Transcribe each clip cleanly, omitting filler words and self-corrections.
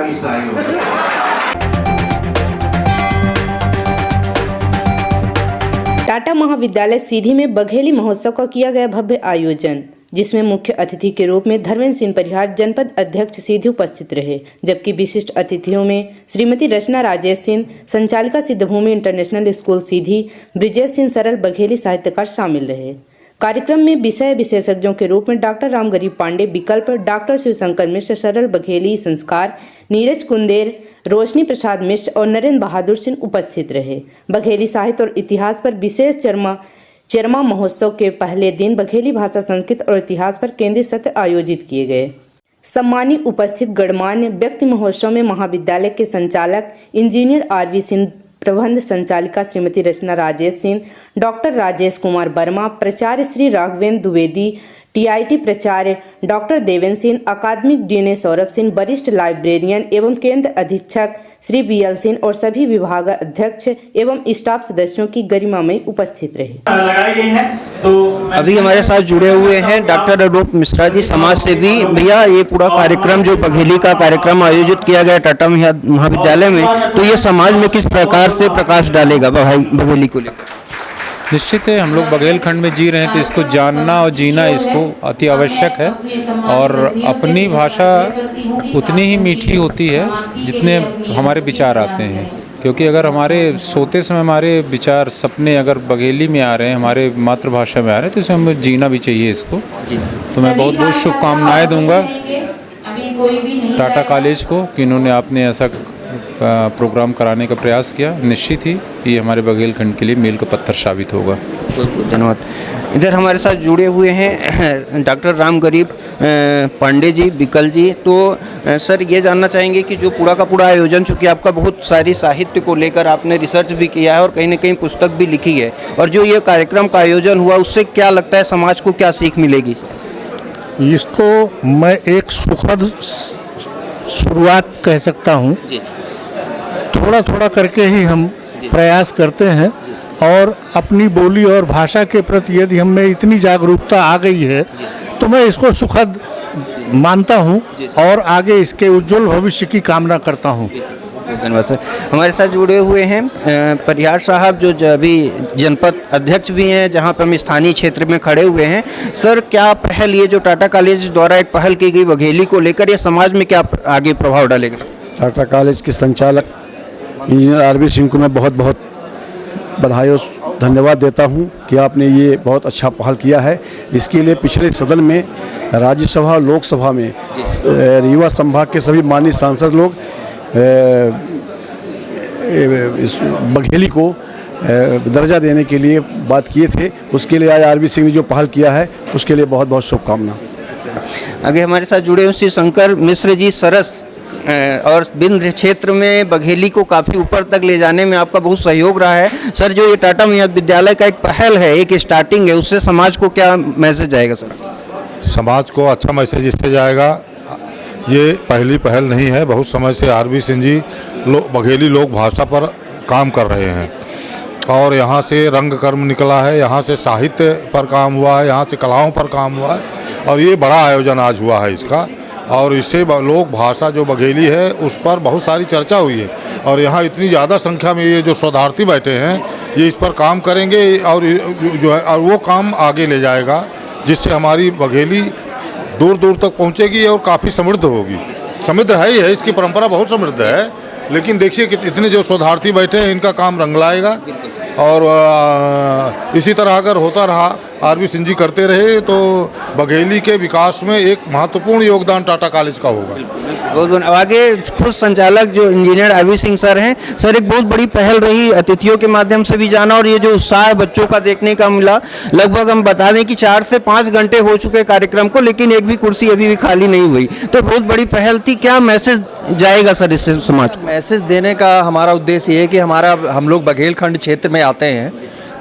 की स्टाइल हो। टाटा महाविद्यालय सीधी में बघेली महोत्सव का किया गया भव्य आयोजन, जिसमें मुख्य अतिथि के रूप में धर्मेंद्र सिंह परिहार जनपद अध्यक्ष सीधी उपस्थित रहे, जबकि विशिष्ट अतिथियों में श्रीमती रचना राजेश सिंह, संचालिका सिद्धभूमि इंटरनेशनल स्कूल सीधी, ब्रिजेश सिंह सरल बघेली साहित्यकार शामिल रहे। कार्यक्रम में विषय विशेषज्ञों के रूप में डॉक्टर रामगरीब पांडे विकल्प, डॉक्टर शिवशंकर मिश्र सरल बघेली संस्कार, नीरज कुंदेर, रोशनी प्रसाद मिश्र और नरेंद्र बहादुर सिंह उपस्थित रहे। बघेली साहित्य और इतिहास पर विशेष चरमा महोत्सव के पहले दिन बघेली भाषा, संस्कृत और इतिहास पर केंद्रित सत्र आयोजित किए गए। सम्मानित उपस्थित गणमान्य व्यक्ति महोत्सव में महाविद्यालय के संचालक इंजीनियर आरवी सिंह, प्रबंध संचालिका श्रीमती रचना राजेश सिंह, डॉक्टर राजेश कुमार वर्मा, प्राचार्य श्री राघवेंद्र द्विवेदी, टीआईटी प्राचार्य डॉक्टर देवेंद्र सिंह, अकादमिक डीन सौरभ सिंह, वरिष्ठ लाइब्रेरियन एवं केंद्र अधीक्षक श्री बीएल सिंह और सभी विभाग अध्यक्ष एवं स्टाफ सदस्यों की गरिमामय उपस्थित रहे। अभी हमारे साथ जुड़े हुए हैं डॉक्टर अनूप मिश्रा जी, समाज सेवी। भैया, ये पूरा कार्यक्रम जो बघेली का कार्यक्रम आयोजित किया गया टाटा महाविद्यालय में, तो ये समाज में किस प्रकार से प्रकाश डालेगा बघेली को लेकर? निश्चित है, हम लोग बघेलखंड में जी रहे हैं तो इसको जानना और जीना इसको अति आवश्यक है। और अपनी भाषा उतनी ही मीठी होती है जितने हमारे विचार आते हैं, क्योंकि अगर हमारे सोते समय हमारे विचार सपने अगर बघेली में आ रहे हैं, हमारे मातृभाषा में आ रहे हैं, तो इसे हमें जीना भी चाहिए इसको। तो मैं बहुत बहुत शुभकामनाएं दूंगा टाटा कॉलेज को कि इन्होंने आपने ऐसा प्रोग्राम कराने का प्रयास किया। निश्चित ही ये हमारे बघेलखंड के लिए मील का पत्थर साबित होगा। धन्यवाद। इधर हमारे साथ जुड़े हुए हैं डॉक्टर रामगरीब पांडे जी विकल जी। तो सर, ये जानना चाहेंगे कि जो पूरा का पूरा आयोजन, चूँकि आपका बहुत सारी साहित्य को लेकर आपने रिसर्च भी किया है और कहीं ना कहीं पुस्तक भी लिखी है, और जो ये कार्यक्रम का आयोजन हुआ उससे क्या लगता है समाज को क्या सीख मिलेगी सर? इसको मैं एक सुखद शुरुआत कह सकता हूँ। थोड़ा थोड़ा करके ही हम प्रयास करते हैं और अपनी बोली और भाषा के प्रति यदि हम में इतनी जागरूकता आ गई है तो मैं इसको सुखद मानता हूं और आगे इसके उज्जवल भविष्य की कामना करता हूं। धन्यवाद सर। हमारे साथ जुड़े हुए हैं परिहार साहब, जो अभी जनपद अध्यक्ष भी हैं, जहां पर हम स्थानीय क्षेत्र में खड़े हुए हैं। सर, क्या पहल, ये जो टाटा कॉलेज द्वारा एक पहल की गई बघेली को लेकर, ये समाज में क्या आगे प्रभाव डालेगा? टाटा कॉलेज के संचालक इंजीनियर आरवी सिंह को मैं बहुत बहुत बधाई और धन्यवाद देता हूं कि आपने ये बहुत अच्छा पहल किया है। इसके लिए पिछले सदन में, राज्यसभा और लोकसभा में युवा संभाग के सभी माननीय सांसद लोग इस बघेली को दर्जा देने के लिए बात किए थे। उसके लिए आज आरवी सिंह ने जो पहल किया है उसके लिए बहुत बहुत शुभकामना। आगे हमारे साथ जुड़े हुए श्री शंकर मिश्र जी सरस, और विंध्य क्षेत्र में बघेली को काफ़ी ऊपर तक ले जाने में आपका बहुत सहयोग रहा है। सर, जो ये टाटा महाविद्यालय का एक पहल है, एक स्टार्टिंग है, उससे समाज को क्या मैसेज जाएगा सर? समाज को अच्छा मैसेज इससे जाएगा। ये पहली पहल नहीं है, बहुत समय से आरवी सिंह जी बघेली लोक भाषा पर काम कर रहे हैं और यहाँ से रंग कर्म निकला है, यहाँ से साहित्य पर काम हुआ है, यहाँ से कलाओं पर काम हुआ है और ये बड़ा आयोजन आज हुआ है इसका। और इससे लोक भाषा जो बघेली है उस पर बहुत सारी चर्चा हुई है और यहाँ इतनी ज़्यादा संख्या में ये जो शोधार्थी बैठे हैं ये इस पर काम करेंगे और जो है और वो काम आगे ले जाएगा, जिससे हमारी बघेली दूर दूर तक पहुँचेगी और काफ़ी समृद्ध होगी। समृद्ध है ही है, इसकी परंपरा बहुत समृद्ध है, लेकिन देखिए कि इतने जो शोधार्थी बैठे हैं इनका काम रंग लाएगा। और इसी तरह अगर होता रहा, आरवी सिंह जी करते रहे, तो बघेली के विकास में एक महत्वपूर्ण योगदान टाटा कॉलेज का होगा। बहुत आगे खुद संचालक जो इंजीनियर आरवी सिंह सर हैं। सर, एक बहुत बड़ी पहल रही, अतिथियों के माध्यम से भी जाना और ये जो उत्साह है बच्चों का देखने का मिला। लगभग हम बता दें कि 4 से 5 घंटे हो चुके कार्यक्रम को, लेकिन एक भी कुर्सी अभी भी खाली नहीं हुई। तो बहुत बड़ी पहल थी। क्या मैसेज जाएगा सर इससे समाज को? मैसेज देने का हमारा उद्देश्य ये है कि हम लोग बघेलखंड क्षेत्र में आते हैं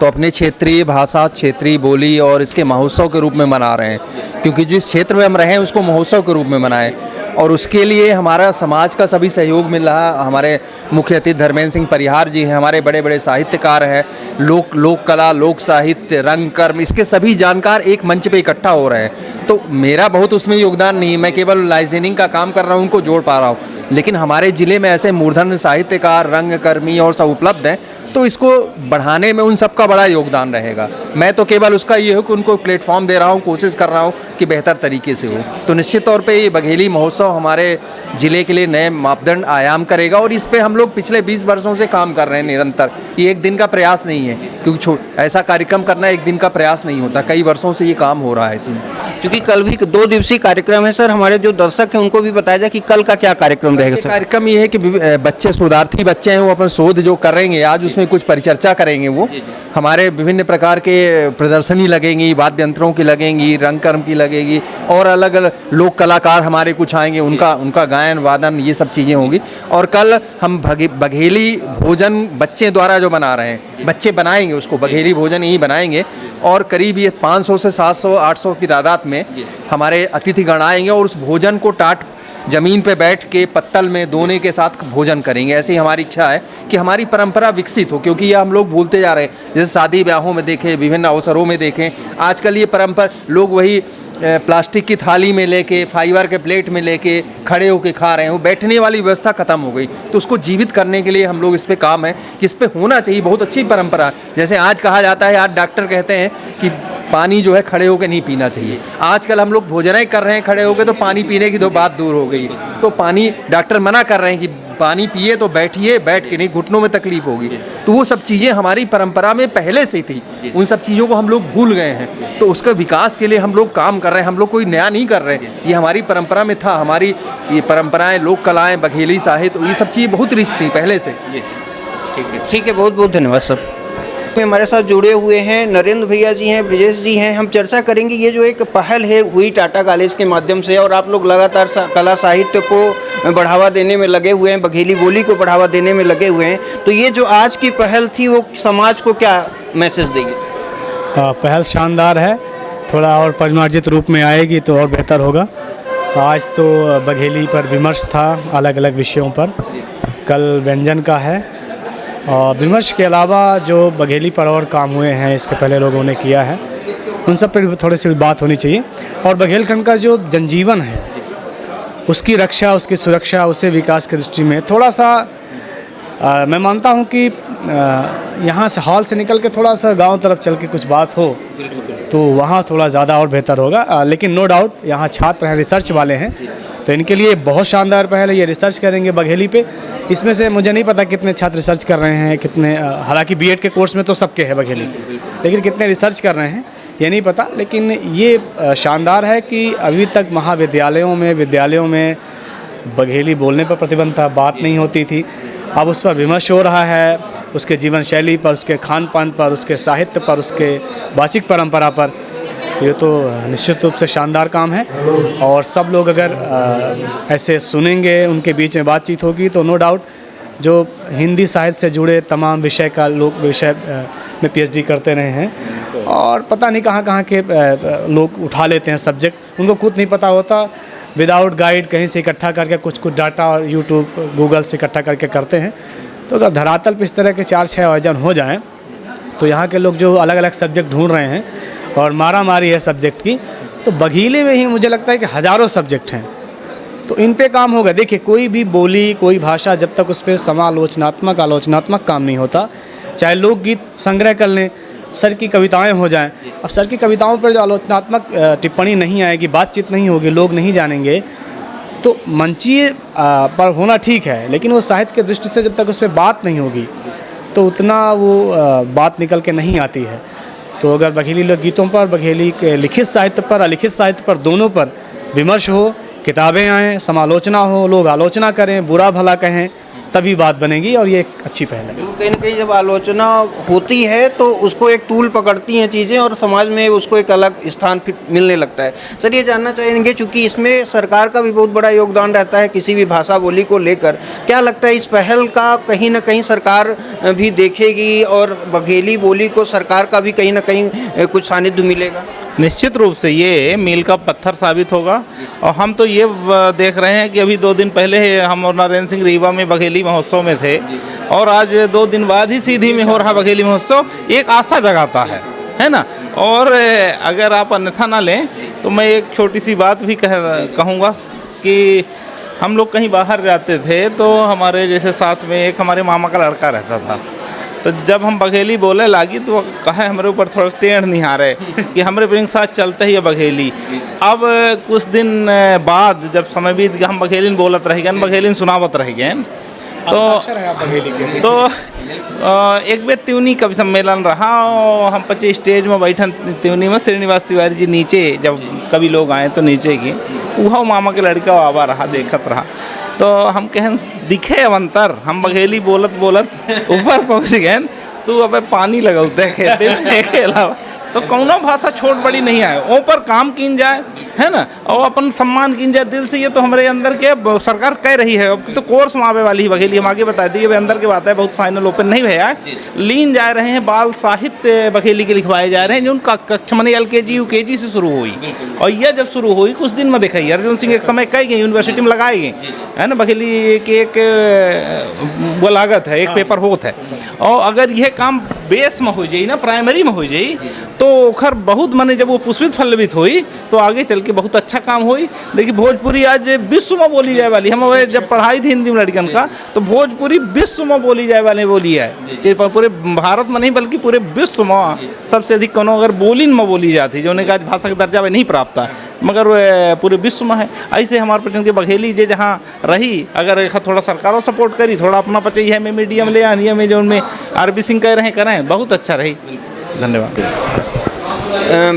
तो अपने क्षेत्रीय भाषा, क्षेत्रीय बोली और इसके महोत्सव के रूप में मना रहे हैं, क्योंकि जिस क्षेत्र में हम रहे हैं उसको महोत्सव के रूप में मनाएं। और उसके लिए हमारा समाज का सभी सहयोग मिल रहा है। हमारे मुख्य अतिथि धर्मेंद्र सिंह परिहार जी हैं, हमारे बड़े बड़े साहित्यकार हैं, लोक कला, लोक साहित्य, रंग कर्म, इसके सभी जानकार एक मंच पे इकट्ठा हो रहे हैं। तो मेरा बहुत उसमें योगदान नहीं है, मैं केवल लाइसेंसिंग का काम कर रहा हूँ, उनको जोड़ पा रहा हूँ। लेकिन हमारे ज़िले में ऐसे मूर्धन्य साहित्यकार, रंगकर्मी और सब उपलब्ध हैं, तो इसको बढ़ाने में उन सबका बड़ा योगदान रहेगा। मैं तो केवल उसका ये हो कि उनको प्लेटफॉर्म दे रहा हूँ, कोशिश कर रहा हूँ कि बेहतर तरीके से हो। तो निश्चित तौर पे ये बघेली महोत्सव हमारे ज़िले के लिए नए मापदंड आयाम करेगा और इस पे हम लोग पिछले 20 वर्षों से काम कर रहे हैं निरंतर। ये एक दिन का प्रयास नहीं है, क्योंकि ऐसा कार्यक्रम करना एक दिन का प्रयास नहीं होता, कई वर्षों से ये काम हो रहा है। इसी क्योंकि कल भी 2 दिवसीय कार्यक्रम है सर, हमारे जो दर्शक हैं उनको भी बताया जाए कि कल का क्या कार्यक्रम रहेगा सर। कार्यक्रम ये है कि बच्चे, शोधार्थी बच्चे हैं, वो अपन शोध जो करेंगे आज उसमें कुछ परिचर्चा करेंगे। वो हमारे विभिन्न प्रकार के प्रदर्शनी लगेंगी, वाद्य यंत्रों की लगेंगी, रंगकर्म की लगेगी और अलग अलग लोक कलाकार हमारे कुछ आएंगे, उनका गायन वादन ये सब चीज़ें होंगी। और कल हम बघेली भोजन बच्चे द्वारा जो बना रहे हैं, बच्चे बनाएंगे उसको, बघेली भोजन ही बनाएंगे और करीब ये 500 से 700 800 की तादाद में हमारे अतिथिगण आएंगे और उस भोजन को टाट ज़मीन पे बैठ के पत्तल में दोने के साथ भोजन करेंगे। ऐसी हमारी इच्छा है कि हमारी परंपरा विकसित हो, क्योंकि ये हम लोग भूलते जा रहे हैं। जैसे शादी ब्याहों में देखें, विभिन्न अवसरों में देखें, आजकल ये परंपरा लोग वही प्लास्टिक की थाली में लेके, फाइबर के प्लेट में लेके खड़े होके खा रहे हैं। वो बैठने वाली व्यवस्था ख़त्म हो गई। तो उसको जीवित करने के लिए हम लोग इस पे काम है कि इस पे होना चाहिए। बहुत अच्छी परंपरा, जैसे आज कहा जाता है, आज डॉक्टर कहते हैं कि पानी जो है खड़े होकर नहीं पीना चाहिए। आजकल हम लोग भोजन कर रहे हैं खड़े होकर, तो पानी पीने की तो बात दूर हो गई। तो पानी डॉक्टर मना कर रहे हैं कि पानी पिए तो बैठिए, बैठ के नहीं, घुटनों में तकलीफ होगी। तो वो सब चीज़ें हमारी परंपरा में पहले से थी, उन सब चीज़ों को हम लोग भूल गए हैं। तो उसका विकास के लिए हम लोग काम कर रहे हैं। हम लोग कोई नया नहीं कर रहे हैं, ये हमारी परंपरा में था। हमारी ये परंपराएं, लोक कलाएँ, बघेली साहित्य, ये सब चीज़ें बहुत रिच थी पहले से। ठीक है, बहुत बहुत धन्यवाद सर। हमारे साथ जुड़े हुए हैं नरेंद्र भैया जी हैं, ब्रिजेश जी हैं। हम चर्चा करेंगे ये जो एक पहल है हुई टाटा कॉलेज के माध्यम से, और आप लोग लगातार कला साहित्य को बढ़ावा देने में लगे हुए हैं, बघेली बोली को बढ़ावा देने में लगे हुए हैं। तो ये जो आज की पहल थी वो समाज को क्या मैसेज देगी सर? पहल शानदार है, थोड़ा और परिमार्जित रूप में आएगी तो और बेहतर होगा। आज तो बघेली पर विमर्श था अलग अलग विषयों पर, कल व्यंजन का है। और विमर्श के अलावा जो बघेली पर और काम हुए हैं इसके पहले लोगों ने किया है, उन सब पर भी थोड़ी सी बात होनी चाहिए। और बघेलखंड का जो जनजीवन है उसकी रक्षा, उसकी सुरक्षा, उसे विकास की दृष्टि में थोड़ा सा मैं मानता हूँ कि यहाँ से हॉल से निकल के थोड़ा सा गांव तरफ चल के कुछ बात हो तो वहाँ थोड़ा ज़्यादा और बेहतर होगा। लेकिन नो डाउट यहाँ छात्र हैं, रिसर्च वाले हैं, तो इनके लिए बहुत शानदार पहल है। ये रिसर्च करेंगे बघेली पे। इसमें से मुझे नहीं पता कितने छात्र रिसर्च कर रहे हैं, कितने, हालांकि बीएड के कोर्स में तो सबके है बघेली, लेकिन कितने रिसर्च कर रहे हैं ये नहीं पता। लेकिन ये शानदार है कि अभी तक महाविद्यालयों में, विद्यालयों में बघेली बोलने पर प्रतिबंध था, बात नहीं होती थी। अब उस पर विमर्श हो रहा है, उसके जीवन शैली पर, उसके खान पान पर, उसके साहित्य पर, उसके वाचिक परंपरा पर। ये तो निश्चित रूप से शानदार काम है। और सब लोग अगर ऐसे सुनेंगे, उनके बीच में बातचीत होगी, तो नो डाउट जो हिंदी साहित्य से जुड़े तमाम विषय का लोग विषय में पीएचडी करते रहे हैं और पता नहीं कहाँ कहाँ के लोग उठा लेते हैं सब्जेक्ट, उनको खुद नहीं पता होता, विदाउट गाइड कहीं से इकट्ठा करके कुछ डाटा और यूट्यूब, गूगल से इकट्ठा करके करते हैं। तो अगर धरातल पर इस तरह के 4-6 आयोजन हो जाएं तो यहाँ के लोग जो अलग अलग सब्जेक्ट ढूंढ रहे हैं और मारा मारी है सब्जेक्ट की, तो बघेली में ही मुझे लगता है कि हज़ारों सब्जेक्ट हैं, तो इन पे काम होगा। देखिए, कोई भी बोली, कोई भाषा जब तक उस पर समालोचनात्मक, आलोचनात्मक काम नहीं होता, चाहे लोकगीत संग्रह कर लें, सर की कविताएं हो जाएं, अब सर की कविताओं पर जो आलोचनात्मक टिप्पणी नहीं आएगी, बातचीत नहीं होगी, लोग नहीं जानेंगे, तो मंचीय पर होना ठीक है, लेकिन वो साहित्य की दृष्टि से जब तक उस पर बात नहीं होगी तो उतना वो बात निकल के नहीं आती है। तो अगर बघेली लोकगीतों पर, बघेली के लिखित साहित्य पर, अलिखित साहित्य पर, दोनों पर विमर्श हो, किताबें आएँ, समालोचना हो, लोग आलोचना करें, बुरा भला कहें, तभी बात बनेगी। और ये एक अच्छी पहल है। कहीं ना कहीं जब आलोचना होती है तो उसको एक टूल पकड़ती हैं चीज़ें और समाज में उसको एक अलग स्थान फिर मिलने लगता है। सर, ये जानना चाहेंगे, चूँकि इसमें सरकार का भी बहुत बड़ा योगदान रहता है किसी भी भाषा बोली को लेकर, क्या लगता है इस पहल का कहीं ना कहीं सरकार भी देखेगी और बघेली बोली को सरकार का भी कहीं ना कहीं कुछ सानिध्य मिलेगा? निश्चित रूप से ये मील का पत्थर साबित होगा। और हम तो ये देख रहे हैं कि अभी 2 दिन पहले हम और नरेंद्र सिंह रीवा में बघेली महोत्सव में थे, और आज 2 दिन बाद ही सीधी में हो रहा बघेली महोत्सव, एक आशा जगाता है ना। और अगर आप अन्यथा ना लें तो मैं एक छोटी सी बात भी कहूँगा कि हम लोग कहीं बाहर जाते थे तो हमारे जैसे साथ में एक हमारे मामा का लड़का रहता था, तो जब हम बघेली बोले लागी तो वो कहे हमारे ऊपर थोड़ा टेढ़ नहीं आ रहे कि हमारे प्रिंग साथ चलते ही है बघेली। अब कुछ दिन बाद जब समय बीत गया, हम बघेली बोलत रह गए, बघेली सुनावत रह गए, तो एक बेर त्यूनी कवि सम्मेलन रहा और हम 25 स्टेज में बैठन त्यूनी में श्रीनिवास तिवारी जी नीचे जब कभी लोग आए तो नीचे की वह मामा के लड़का आवा रहा देखत रहा, तो हम कहें दिखे अवंतर, हम बघेली बोलत बोलत ऊपर पहुँच गए, तो अब पानी लगाते खेते के अलावा तो कौनो भाषा छोट बड़ी नहीं आए, ओ पर काम किन जाए है ना, और अपन सम्मान किन जाए दिल से। ये तो हमारे अंदर के सरकार कह रही है, अब तो कोर्स में आवे वाली ही बघेली, हम आगे बता दिए अंदर की बात है, बहुत फाइनल ओपन नहीं भैया, लीन जा रहे हैं, बाल साहित्य बघेली के लिखवाए जा रहे हैं, जो उनका कक्षा मैंने LKG UKG से शुरू हुई, और यह जब शुरू हुई कुछ दिन में देखा अर्जुन सिंह एक समय कह गए यूनिवर्सिटी में लगाए गए है ना, बघेली के एक वो लागत है, एक पेपर होता है, और अगर यह काम बेस में हो जाए ना, प्राइमरी में हो जाए तो ओखर बहुत माने जब वो पुष्पित फलवित हुई तो आगे चल के बहुत अच्छा काम हुई। देखिए भोजपुरी आज विश्व में बोली जाए वाली, हम जब पढ़ाई थी हिंदी में लड़कन का तो भोजपुरी विश्व में बोली जाए वाली बोली है, ये पूरे भारत में नहीं बल्कि पूरे विश्व में सबसे अधिक कोनो अगर बोलिन में बोली जाती जो उन्हें आज भाषा का दर्जा नहीं प्राप्त है, मगर पूरे विश्व में है। ऐसे हमारे प्रचंड के बघेली जे जहाँ रही, अगर थोड़ा सरकारों सपोर्ट करी, थोड़ा अपना पचे है में मीडियम ले आनी है में जो उनमें RB सिंह कह रहे हैं करें, बहुत अच्छा रही। धन्यवाद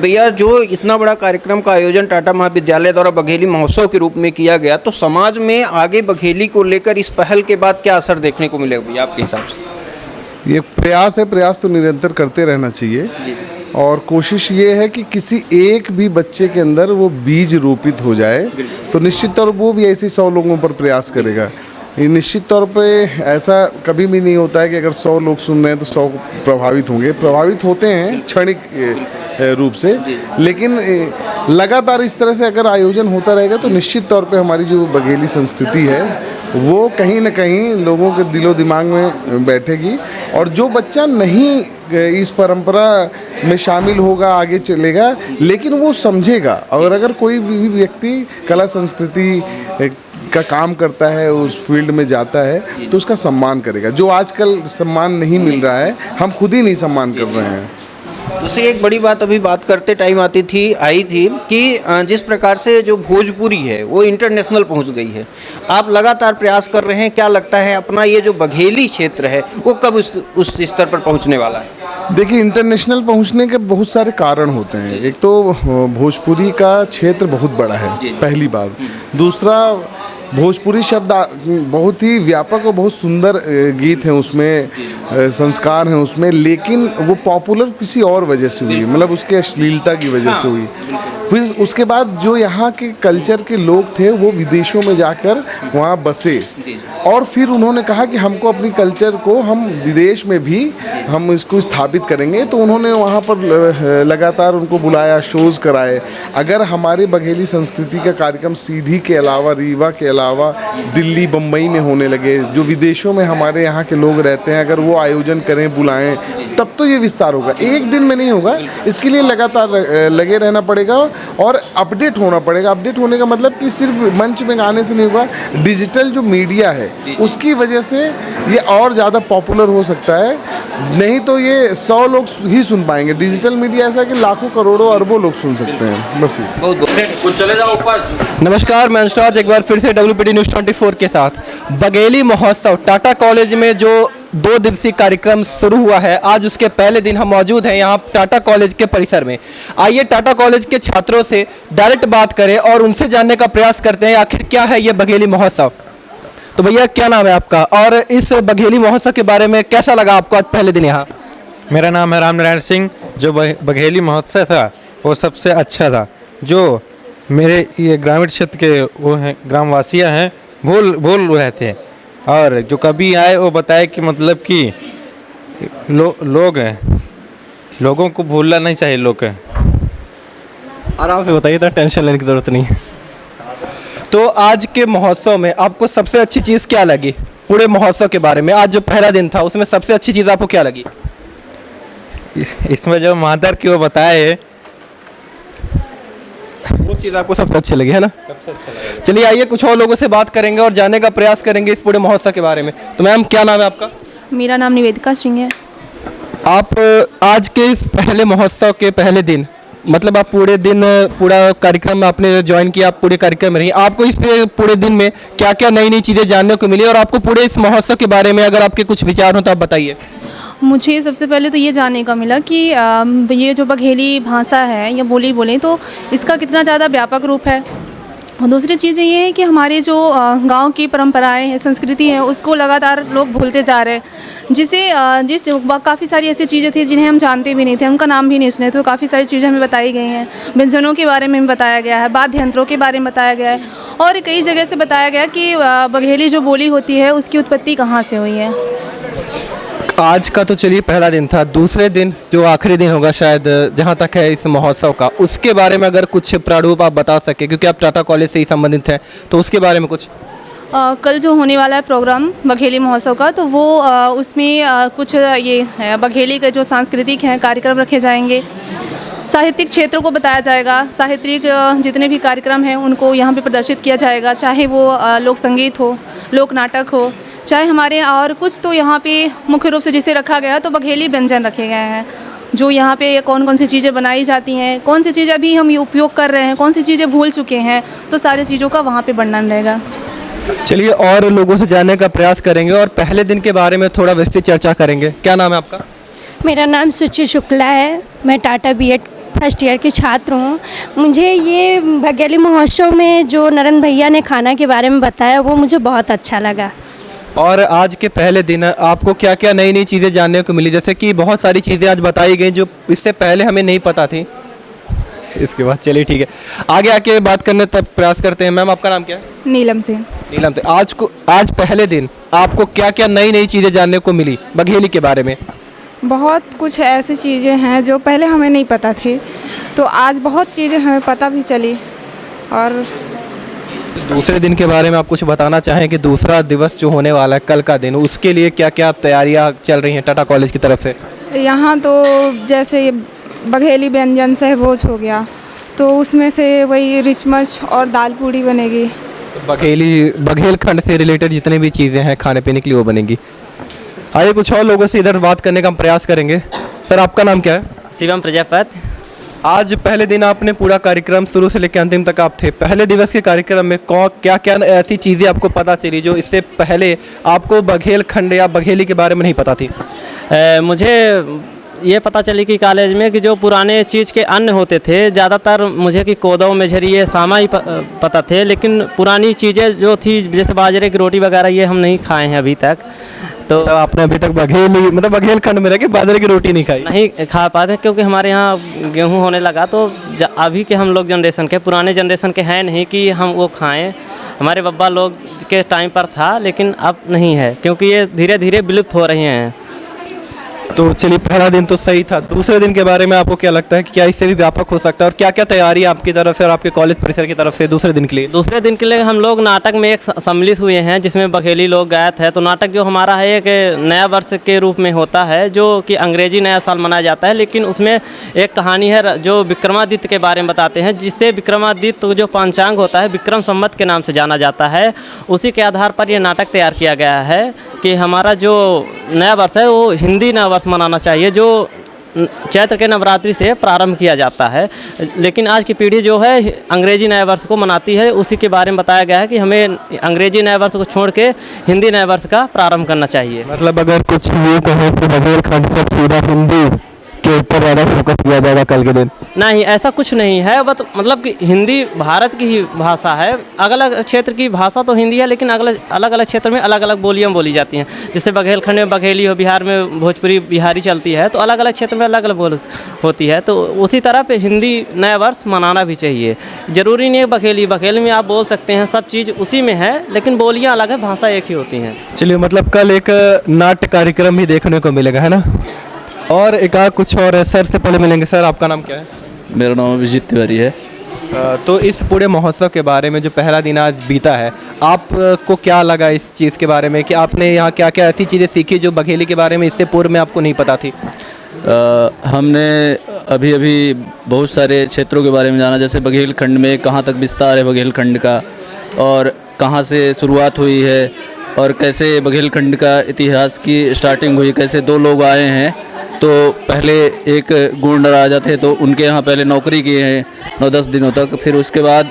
भैया। जो इतना बड़ा कार्यक्रम का आयोजन टाटा महाविद्यालय द्वारा बघेली महोत्सव के रूप में किया गया, तो समाज में आगे बघेली को लेकर इस पहल के बाद क्या असर देखने को मिलेगा भैया आपके हिसाब से? ये प्रयास है, प्रयास तो निरंतर करते रहना चाहिए, और कोशिश ये है कि किसी एक भी बच्चे के अंदर वो बीज रोपित हो जाए, तो निश्चित तौर पर वो भी ऐसे 100 लोगों पर प्रयास करेगा। ये निश्चित तौर पे ऐसा कभी भी नहीं होता है कि अगर 100 लोग सुन रहे हैं तो 100 प्रभावित होंगे, प्रभावित होते हैं क्षणिक रूप से, लेकिन लगातार इस तरह से अगर आयोजन होता रहेगा तो निश्चित तौर पे हमारी जो बघेली संस्कृति है वो कहीं ना कहीं लोगों के दिलो दिमाग में बैठेगी, और जो बच्चा नहीं इस परंपरा में शामिल होगा आगे चलेगा, लेकिन वो समझेगा। और अगर कोई भी व्यक्ति कला संस्कृति का काम करता है, उस फील्ड में जाता है, तो उसका सम्मान करेगा। जो आजकल सम्मान नहीं मिल रहा है, हम खुद ही नहीं सम्मान कर रहे हैं। दूसरी एक बड़ी बात अभी बात करते टाइम आई थी कि जिस प्रकार से जो भोजपुरी है वो इंटरनेशनल पहुंच गई है, आप लगातार प्रयास कर रहे हैं, क्या लगता है अपना ये जो बघेली क्षेत्र है वो कब उस स्तर पर पहुंचने वाला है? देखिए, इंटरनेशनल पहुंचने के बहुत सारे कारण होते हैं। एक तो भोजपुरी का क्षेत्र बहुत बड़ा है, पहली बात। दूसरा, भोजपुरी शब्द बहुत ही व्यापक और बहुत सुंदर गीत हैं, उसमें संस्कार हैं उसमें, लेकिन वो पॉपुलर किसी और वजह से हुई, मतलब उसके अश्लीलता की वजह से हुई। फिर उसके बाद जो यहाँ के कल्चर के लोग थे वो विदेशों में जाकर वहाँ बसे, और फिर उन्होंने कहा कि हमको अपनी कल्चर को हम विदेश में भी हम इसको स्थापित करेंगे, तो उन्होंने वहाँ पर लगातार उनको बुलाया, शोज़ कराए। अगर हमारे बघेली संस्कृति का कार्यक्रम सीधी के अलावा, रीवा के अलावा दिल्ली बम्बई में होने लगे, जो विदेशों में हमारे यहाँ के लोग रहते हैं, अगर वो आयोजन करें, बुलाएं, तब तो ये विस्तार होगा। एक दिन में नहीं होगा, इसके लिए लगातार लगे रहना पड़ेगा और अपडेट होना पड़ेगा। अपडेट होने का मतलब कि सिर्फ मंच में गाने से नहीं होगा, डिजिटल जो मीडिया है उसकी वजह से ये और ज़्यादा पॉपुलर हो सकता है, नहीं तो ये 100 लोग ही सुन पाएंगे। डिजिटल मीडिया ऐसा है कि लाखों करोड़ों अरबों लोग सुन सकते हैं। बस कुछ चले जाओ ऊपर। नमस्कार, मैं अनुराग एक बार फिर से WPD न्यूज़ 24 के साथ। बघेली महोत्सव टाटा कॉलेज में जो 2 दिवसीय कार्यक्रम शुरू हुआ है, आज उसके पहले दिन हम मौजूद हैं यहाँ टाटा कॉलेज के परिसर में। आइए टाटा कॉलेज के छात्रों से डायरेक्ट बात करें और उनसे जानने का प्रयास करते हैं आखिर क्या है ये बघेली महोत्सव। तो भैया, क्या नाम है आपका और इस बघेली महोत्सव के बारे में कैसा लगा आपको आज पहले दिन यहाँ? मेरा नाम है रामनारायण सिंह। जो बघेली महोत्सव था वो सबसे अच्छा था। जो मेरे ये ग्रामीण क्षेत्र के वो हैं, ग्रामवासियाँ हैं, भूल रहे थे, और जो कभी आए वो बताए कि मतलब कि लोग हैं, लोगों को भूलना नहीं चाहिए। लोग आराम से बताइए, तो टेंशन लेने की ज़रूरत नहीं है। तो आज के महोत्सव में आपको सबसे अच्छी चीज़ क्या लगी पूरे महोत्सव के बारे में? आज जो पहला दिन था उसमें सबसे अच्छी चीज़ आपको क्या लगी? इसमें जो मादर की वो बताए वो चीज़ आपको सबसे अच्छी लगी है ना? सबसे अच्छा लगा। चलिए आइए कुछ और लोगों से बात करेंगे और जानने का प्रयास करेंगे इस पूरे महोत्सव के बारे में। तो मैम क्या नाम है आपका? मेरा नाम निवेदिका सिंह है। आप आज के इस पहले महोत्सव के पहले दिन, मतलब आप पूरे दिन पूरा कार्यक्रम में आपने ज्वाइन किया, आप पूरे कार्यक्रम में रही, आपको इस पूरे दिन में क्या क्या नई नई चीज़ें जानने को मिली और आपको पूरे इस महोत्सव के बारे में अगर आपके कुछ विचार हो तो आप बताइए। मुझे सबसे पहले तो ये जानने का मिला कि ये जो बघेली भाषा है या बोली बोलें तो इसका कितना ज़्यादा व्यापक रूप है। और दूसरी चीज़ ये है कि हमारे जो गांव की परंपराएं हैं, संस्कृति है, उसको लगातार लोग भूलते जा रहे हैं, जिससे काफ़ी सारी ऐसी चीज़ें थी जिन्हें हम जानते भी नहीं थे, उनका नाम भी नहीं सुने। तो काफ़ी सारी चीज़ें हमें बताई गई हैं, व्यंजनों के बारे में बताया गया है, वाद्य यंत्रों के बारे में बताया गया है और कई जगह से बताया गया कि बघेली जो बोली होती है उसकी उत्पत्ति कहाँ से हुई है। आज का तो चलिए पहला दिन था, दूसरे दिन जो आखिरी दिन होगा शायद जहाँ तक है इस महोत्सव का, उसके बारे में अगर कुछ प्रारूप आप बता सके, क्योंकि आप टाटा कॉलेज से ही संबंधित हैं, तो उसके बारे में कुछ। कल जो होने वाला है प्रोग्राम बघेली महोत्सव का, तो वो उसमें कुछ ये है, बघेली के जो सांस्कृतिक हैं कार्यक्रम रखे जाएंगे, साहित्यिक क्षेत्र को बताया जाएगा, साहित्यिक जितने भी कार्यक्रम हैं उनको यहाँ पे प्रदर्शित किया जाएगा, चाहे वो लोक संगीत हो, लोक नाटक हो, चाहे हमारे और कुछ तो यहाँ पे मुख्य रूप से जिसे रखा गया तो बघेली व्यंजन रखे गए हैं, जो यहाँ पे कौन कौन सी चीज़ें बनाई जाती हैं, कौन सी चीज़ें अभी हम उपयोग कर रहे हैं, कौन सी चीज़ें भूल चुके हैं, तो सारी चीज़ों का वहाँ पे वर्णन रहेगा। चलिए और लोगों से जानने का प्रयास करेंगे और पहले दिन के बारे में थोड़ा विस्तृत चर्चा करेंगे। क्या नाम है आपका? मेरा नाम सुचि शुक्ला है, मैं टाटा बीएड फर्स्ट ईयर की छात्र हूँ। मुझे ये बघेली महोत्सव में जो नरेंद्र भैया ने खाना के बारे में बताया वो मुझे बहुत अच्छा लगा। और आज के पहले दिन आपको क्या क्या नई नई चीज़ें जानने को मिली? जैसे कि बहुत सारी चीज़ें आज बताई गई जो इससे पहले हमें नहीं पता थी। इसके बाद चलिए ठीक है, आगे आके बात करने तक प्रयास करते हैं। मैम आपका नाम क्या है? नीलम से। नीलम से। आज पहले दिन आपको क्या क्या नई नई चीज़ें जानने को मिली बघेली के बारे में? बहुत कुछ ऐसी चीज़ें हैं जो पहले हमें नहीं पता थी, तो आज बहुत चीज़ें हमें पता भी चली। और दूसरे दिन के बारे में आप कुछ बताना चाहें कि दूसरा दिवस जो होने वाला है कल का दिन, उसके लिए क्या क्या तैयारियां चल रही हैं टाटा कॉलेज की तरफ से? यहाँ तो जैसे बघेली व्यंजन सहभोज हो गया, तो उसमें से वही रिचमच और दाल पूड़ी बनेगी। बघेलखंड से रिलेटेड जितने भी चीज़ें हैं खाने पीने के लिए वो बनेंगी। आइए कुछ और लोगों से इधर बात करने का हम प्रयास करेंगे। सर आपका नाम क्या है? शिवम प्रजापति। आज पहले दिन आपने पूरा कार्यक्रम शुरू से लेकर अंतिम तक आप थे, पहले दिवस के कार्यक्रम में क्या क्या ऐसी चीज़ें आपको पता चली जो इससे पहले आपको बघेलखंड या बघेली के बारे में नहीं पता थी? मुझे ये पता चली कि कॉलेज में कि जो पुराने चीज़ के अन्न होते थे, ज़्यादातर मुझे कि कोदो मेझरी ये सामा ही पता थे, लेकिन पुरानी चीज़ें जो थी जैसे बाजरे की रोटी वगैरह ये हम नहीं खाए हैं अभी तक। तो आपने अभी तक बघेलखंड में रह के बाजरे की रोटी नहीं खाई? नहीं खा पाते क्योंकि हमारे यहाँ गेहूँ होने लगा, तो अभी के हम लोग जनरेशन के, पुराने जनरेशन के हैं नहीं कि हम वो खाएँ। हमारे बब्बा लोग के टाइम पर था लेकिन अब नहीं है क्योंकि ये धीरे धीरे विलुप्त हो रही हैं। तो चलिए पहला दिन तो सही था, दूसरे दिन के बारे में आपको क्या लगता है कि क्या इससे भी व्यापक हो सकता है और क्या क्या तैयारी आपकी तरफ से और आपके कॉलेज परिसर की तरफ से दूसरे दिन के लिए? दूसरे दिन के लिए हम लोग नाटक में एक सम्मिलित हुए हैं जिसमें बघेली लोग गायक है। तो नाटक जो हमारा है एक नया वर्ष के रूप में होता है जो कि अंग्रेजी नया साल मनाया जाता है, लेकिन उसमें एक कहानी है जो विक्रमादित्य के बारे में बताते हैं, जिससे विक्रमादित्य जो पंचांग होता है विक्रम संवत के नाम से जाना जाता है। उसी के आधार पर यह नाटक तैयार किया गया है कि हमारा जो नया वर्ष है वो हिंदी नया वर्ष मनाना चाहिए जो चैत्र के नवरात्रि से प्रारंभ किया जाता है, लेकिन आज की पीढ़ी जो है अंग्रेजी नया वर्ष को मनाती है। उसी के बारे में बताया गया है कि हमें अंग्रेजी नया वर्ष को छोड़ के हिंदी नया वर्ष का प्रारंभ करना चाहिए। मतलब अगर कुछ ये कहे तो बघेलखंड से सीधा हिंदी के ऊपर ज़्यादा फोकस किया जाएगा कल के दिन? नहीं, ऐसा कुछ नहीं है, बस मतलब कि हिंदी भारत की ही भाषा है। अलग अलग क्षेत्र की भाषा तो हिंदी है, लेकिन अलग अलग क्षेत्र में अलग अलग बोलियाँ बोली जाती हैं। जैसे बघेलखंड में बघेली हो, बिहार में भोजपुरी बिहारी चलती है, तो अलग अलग क्षेत्र में अलग अलग बोल होती है। तो उसी तरह पे हिंदी नया वर्ष मनाना भी चाहिए। ज़रूरी नहीं है बघेली में आप बोल सकते हैं, सब चीज़ उसी में है, लेकिन बोलियाँ अलग है, भाषा एक ही होती हैं। चलिए मतलब कल एक नाट्य कार्यक्रम भी देखने को मिलेगा, है ना? और एक कुछ और सर से पहले मिलेंगे। सर आपका नाम क्या है? मेरा नाम अभिजीत तिवारी है। तो इस पूरे महोत्सव के बारे में जो पहला दिन आज बीता है, आपको क्या लगा इस चीज़ के बारे में कि आपने यहाँ क्या क्या ऐसी चीज़ें सीखी जो बघेली के बारे में इससे पूर्व में आपको नहीं पता थी? हमने अभी बहुत सारे क्षेत्रों के बारे में जाना, जैसे बघेलखंड में कहाँ तक विस्तार है बघेलखंड का, और कहाँ से शुरुआत हुई है, और कैसे बघेलखंड का इतिहास की स्टार्टिंग हुई, कैसे दो लोग आए हैं। तो पहले एक गोंड राजा थे, तो उनके यहाँ पहले नौकरी किए हैं 9-10 दिनों तक, फिर उसके बाद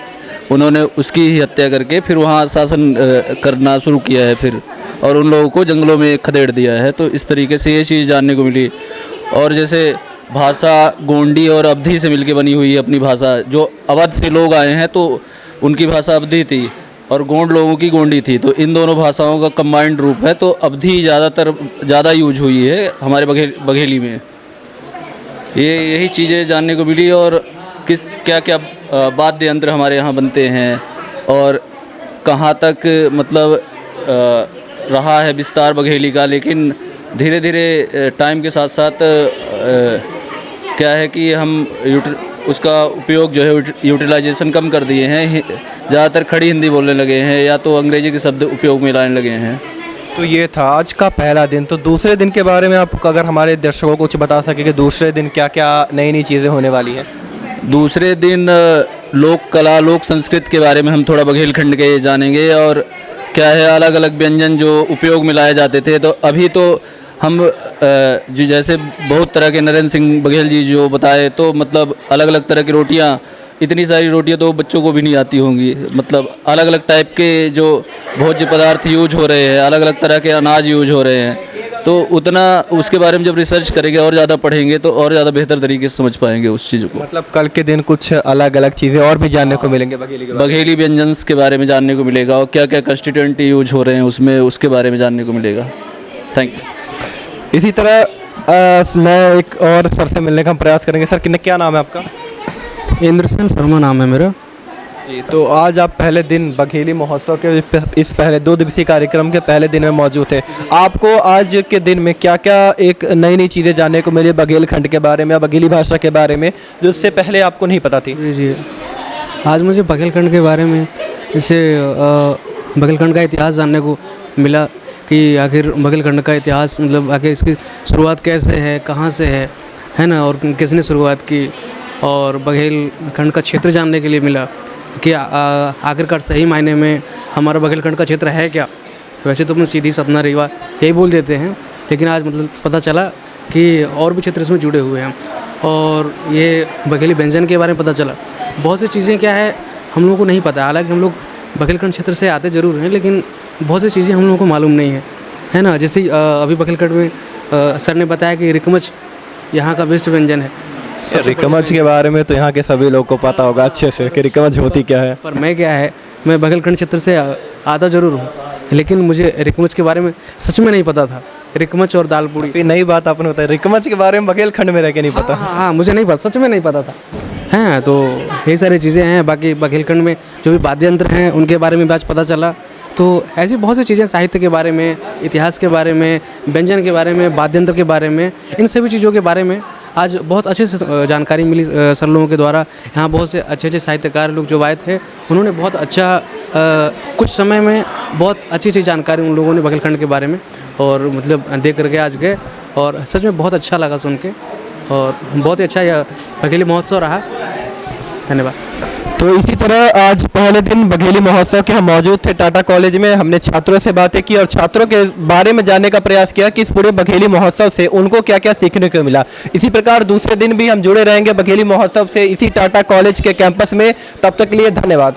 उन्होंने उसकी ही हत्या करके फिर वहाँ शासन करना शुरू किया है फिर, और उन लोगों को जंगलों में खदेड़ दिया है। तो इस तरीके से ये चीज़ जानने को मिली। और जैसे भाषा गोंडी और अवधी से मिलके बनी हुई है अपनी भाषा, जो अवध से लोग आए हैं तो उनकी भाषा अवधी थी और गोंड लोगों की गोंडी थी, तो इन दोनों भाषाओं का कंबाइंड रूप है। तो अवधी ज़्यादा यूज हुई है हमारे बघेली में। यही चीज़ें जानने को मिली, और क्या क्या वाद्य यंत्र हमारे यहाँ बनते हैं, और कहाँ तक मतलब रहा है विस्तार बघेली का। लेकिन धीरे धीरे टाइम के साथ साथ क्या है कि हम उसका उपयोग जो है यूटिलाइजेशन कम कर दिए हैं, ज़्यादातर खड़ी हिंदी बोलने लगे हैं या तो अंग्रेजी के शब्द उपयोग में लाने लगे हैं। तो ये था आज का पहला दिन। तो दूसरे दिन के बारे में आप अगर हमारे दर्शकों को कुछ बता सके कि दूसरे दिन क्या क्या नई नई चीज़ें होने वाली हैं? दूसरे दिन लोक कला लोक संस्कृत के बारे में हम थोड़ा बघेलखंड के जानेंगे, और क्या है अलग अलग व्यंजन जो उपयोग में लाए जाते थे। तो अभी तो हम जो जैसे बहुत तरह के नरेंद्र सिंह बघेल जी जो बताए, तो मतलब अलग अलग तरह की रोटियां, इतनी सारी रोटियां तो बच्चों को भी नहीं आती होंगी। मतलब अलग अलग टाइप के जो भोज्य पदार्थ यूज हो रहे हैं, अलग अलग तरह के अनाज यूज हो रहे हैं, तो उतना उसके बारे में जब रिसर्च करेंगे और ज़्यादा पढ़ेंगे तो और ज़्यादा बेहतर तरीके से समझ पाएंगे उस चीज़ को। मतलब कल के दिन कुछ अलग अलग चीज़ें और भी जानने को मिलेंगे बघेली व्यंजन्स के बारे में जानने को मिलेगा, और क्या क्या कंस्टिट्यूएंट यूज हो रहे हैं उसमें, उसके बारे में जानने को मिलेगा। Thank you. इसी तरह मैं एक और सर से मिलने का प्रयास करेंगे। सर क्या नाम है आपका? इंद्रसेन शर्मा नाम है मेरा जी। तो आज आप पहले दिन बघेली महोत्सव के इस पहले 2 दिवसीय कार्यक्रम के पहले दिन में मौजूद थे। आपको आज के दिन में क्या क्या एक नई नई चीज़ें जानने को मिली बघेलखंड के बारे में या बघेली भाषा के बारे में, जो इससे पहले आपको नहीं पता थी? जी, आज मुझे बघेलखंड के बारे में इससे बघेलखंड का इतिहास जानने को मिला कि आखिर बघेलखंड का इतिहास मतलब आखिर इसकी शुरुआत कैसे है, कहाँ से है ना, और किसने शुरुआत की, और बघेलखंड का क्षेत्र जानने के लिए मिला कि आखिरकार सही मायने में हमारा बघेलखंड का क्षेत्र है क्या। वैसे तो हम सीधी सतना रीवा यही बोल देते हैं, लेकिन आज मतलब पता चला कि और भी क्षेत्र इसमें जुड़े हुए हैं, और ये बघेली व्यंजन के बारे में पता चला। बहुत सी चीज़ें क्या है हम लोगों को नहीं पता, हालांकि हम लोग बघेलखंड क्षेत्र से आते ज़रूर हैं, लेकिन बहुत सी चीज़ें हम लोगों को मालूम नहीं है ना। जैसे अभी बघेलखंड में सर ने बताया कि रिकमच यहाँ का बेस्ट व्यंजन है। रिकमच के बारे में तो यहाँ के सभी लोगों को पता होगा अच्छे से कि रिकमच होती क्या है, पर मैं क्या है, मैं बघेलखंड क्षेत्र से आता ज़रूर हूँ, लेकिन मुझे रिकमच के बारे में सच में नहीं पता था। रिकमच और दाल पूड़ी, फिर नई बात आपने बताई, रिकमच के बारे में बघेलखंड में रह के नहीं पता। हाँ, मुझे नहीं पता, सच में नहीं पता था। हैं तो यही सारी चीज़ें हैं। बाकी बघेलखंड में जो भी वाद्य यंत्र हैं उनके बारे में आज पता चला। तो ऐसी बहुत सी चीज़ें, साहित्य के बारे में, इतिहास के बारे में, व्यंजन के बारे में, वाद्य यंत्र के बारे में, इन सभी चीज़ों के बारे में आज बहुत अच्छे से जानकारी मिली सर लोगों के द्वारा। यहाँ बहुत से अच्छे साहित्यकार लोग जो आए थे, उन्होंने बहुत अच्छा कुछ समय में बहुत अच्छी जानकारी उन लोगों ने बघेलखंड के बारे में और मतलब दे करके आज गए, और सच में बहुत अच्छा लगा सुन के, और बहुत ही अच्छा यह बघेली महोत्सव रहा। धन्यवाद। तो इसी तरह आज पहले दिन बघेली महोत्सव के हम मौजूद थे टाटा कॉलेज में। हमने छात्रों से बातें की और छात्रों के बारे में जानने का प्रयास किया कि इस पूरे बघेली महोत्सव से उनको क्या क्या सीखने को मिला। इसी प्रकार दूसरे दिन भी हम जुड़े रहेंगे बघेली महोत्सव से इसी टाटा कॉलेज के कैंपस में। तब तक के लिए धन्यवाद।